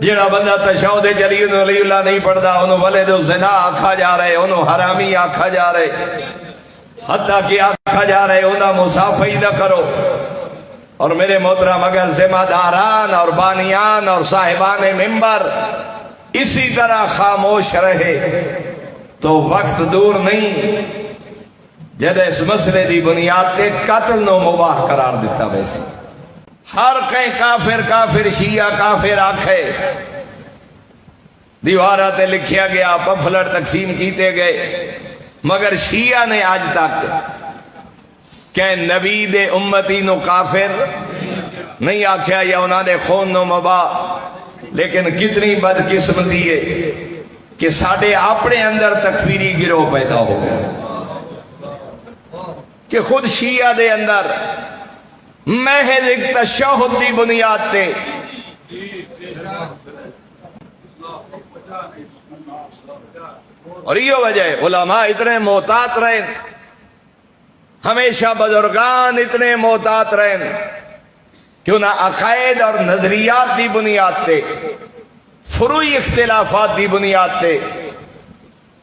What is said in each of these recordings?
جڑا بندہ تشہد جلی ولی اللہ نہیں پڑھدا انہوں ولد الزنا آکھا جا رہے، انہوں حرامی آکھا جا رہے، حتیٰ کہ آکھا جا رہے انہوں مصافحہ نہ کرو۔ اور میرے محترم اگر ذمہ داران اور بانیان اور صاحبان ممبر اسی طرح خاموش رہے تو وقت دور نہیں جد اس مسئلے دی بنیاد تے قتل نو مباح قرار دیتا۔ ویسے ہر کہیں کافر کافر شیعہ کافر آکھے، دیوارہ تے لکھیا گیا، پمفلٹ تقسیم کیتے گئے، مگر شیعہ نے آج تک کہ نبی دے امتی نو کافر نہیں آکھیا یا انہاں دے خون نو مباح۔ لیکن کتنی بدقسمتی ہے کہ ساڑھے اپنے اندر تکفیری گروہ پیدا ہو گئے کہ خود شیعہ دے اندر محض ایک تشہد دی بنیاد تے اور یہ وجہ ہے علماء اتنے محتاط رہے، ہمیشہ بزرگان اتنے محتاط رہے کہ انہاں عقائد اور نظریات دی بنیاد تے فروعی اختلافات دی بنیاد تے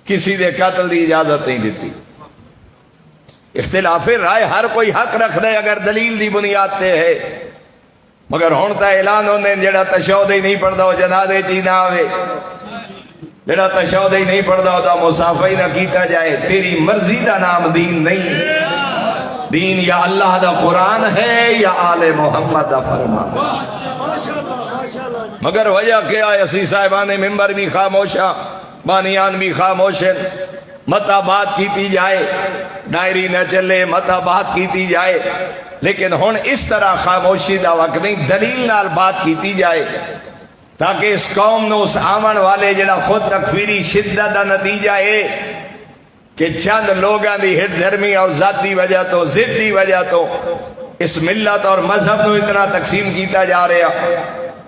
کسی دے قتل دی اجازت نہیں دیتی۔ اختلاف رائے ہر کوئی حق رکھ دے اگر دلیل دی بنیاد تے ہے، مگر ہون تا اعلان ہونے جڑا تشہد ہی نہیں پڑھدا ہو جنازے چی نہ آوے، جڑا تشہد ہی نہیں پڑھدا ہو تا مصافحہ ہی نہ کیتا جائے۔ تیری مرضی دا نام دین نہیں، دین یا اللہ دا قرآن ہے یا آل محمد دا فرمان۔ مگر وجہ کیا ہے؟ اسی صاحبان ممبر بھی خاموشاں، بانیان بھی خاموشن، متا بات کیتی جائے، ڈائری نہ چلے، متا بات کیتی جائے، لیکن ہن اس طرح خاموشی دا وقت نہیں، دلیل نال بات کیتی جائے تاکہ اس قوم نو اس آمن والے جڑا خود تکفیری شدت دا نتیجہ ہے کہ چند لوگاں دی ہٹ دھرمی اور ذاتی وجہ تو ضدی وجہ تو اس ملت اور مذہب نو اتنا تقسیم کیتا جا رہا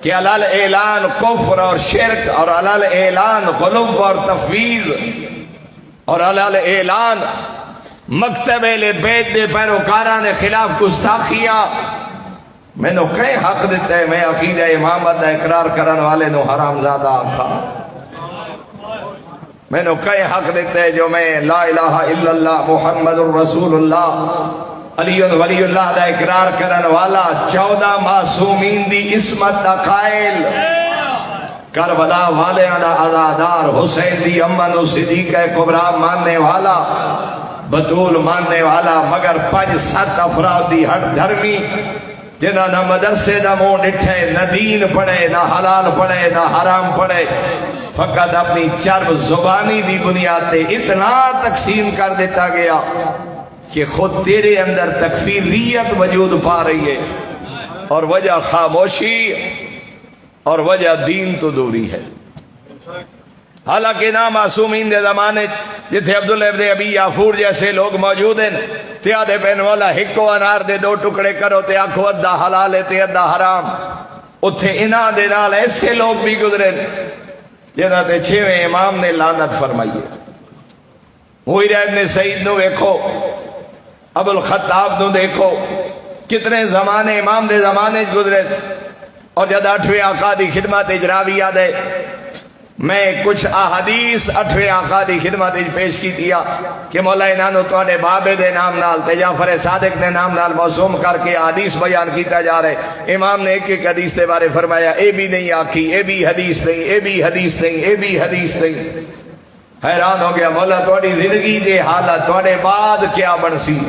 کہ علال اعلان کفر اور شرک، اور علال اعلان غلو اور تفویض، اور علال اعلان مکتب اہل بیت دے پیروکاران نے خلاف گستاخیاں۔ میں نے کئی حق دیتا ہے میں عقیدہ امامت اقرار کرن والے نو حرام زادہ آکھا، میں نے کئی حق دیتا ہے جو میں لا الہ الا اللہ محمد الرسول اللہ علی ولی اللہ دا اقرار کرن والا 14 معصومین دی عصمت دا قائل، کربلا والے دا عزادار، حسین دی امن و صدیقہ کبریٰ ماننے والا، بطول ماننے والا، مگر 5-7 افراد دی ہٹ دھرمی جنہاں نہ مدرسے دا منہ ڈٹھے، نہ دین پڑھے، نہ حلال پڑھے، نہ حرام پڑھے، فقط اپنی چرب زبانی دی بنیاد تے اتنا تقسیم کر دیتا گیا کہ خود تیرے اندر تکفیریت وجود پا رہی ہے، اور وجہ خاموشی اور وجہ دین تو دوری ہے۔ حالانکہ نا معصومین دے زمانے جتھے عبداللہ ابن ابی یافور جیسے لوگ موجود ہیں، تیادے پہن والا ہکو انار دے 2 ٹکڑے کرو تے آنکھو ادھا حلال ہے تے ادھا حرام، اتھے انہاں دے نال ایسے لوگ بھی گزرے جنہاں تے 6ویں امام نے لعنت فرمائی ہے۔ مویرہ ابن سعید نو دیکھو، ابو الخطاب نو دیکھو، کتنے زمانے امام دے زمانے گزرے، اور جد 8ویں آقا دی خدمت اجراوی یاد ہے، میں کچھ احادیث 8ویں آقا دی خدمت پیش کی دیا کہ مولا انہوں توڑے بابے دے نام نال تے جعفر صادق دے نام نال موسوم کر کے حدیث بیان کیتا جا رہے۔ امام نے ایک حدیث دے بارے فرمایا، اے بھی نہیں آکھی، اے بھی حدیث نہیں، اے بھی حدیث نہیں، اے بھی حدیث نہیں۔ حیران ہو گیا، مولا توڑی زندگی دے حالت توڑے بعد کیا بنسی؟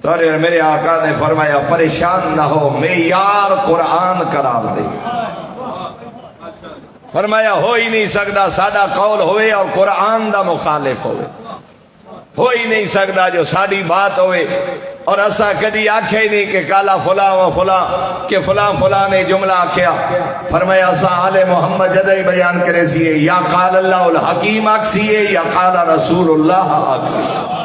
توڑے میرے آقا نے فرمایا پریشان نہ ہو، معیار قرآن قرار دے۔ فرمایا ہو ہی نہیں سکتا ساڈا قول ہوئے اور قرآن دا مخالف ہوئے، ہو ہی نہیں سکتا جو ساڈی بات ہوئے اور اسا کدی آکھے ہی نہیں کہ کالا فلاں و فلاں کہ فلاں فلاں نے جملہ آکھیا۔ فرمایا اسا آل محمد جدائی بیان کرے سیئے، یا قال اللہ الحکیم آکھ سیئے یا قال رسول اللہ آکھ سیئے۔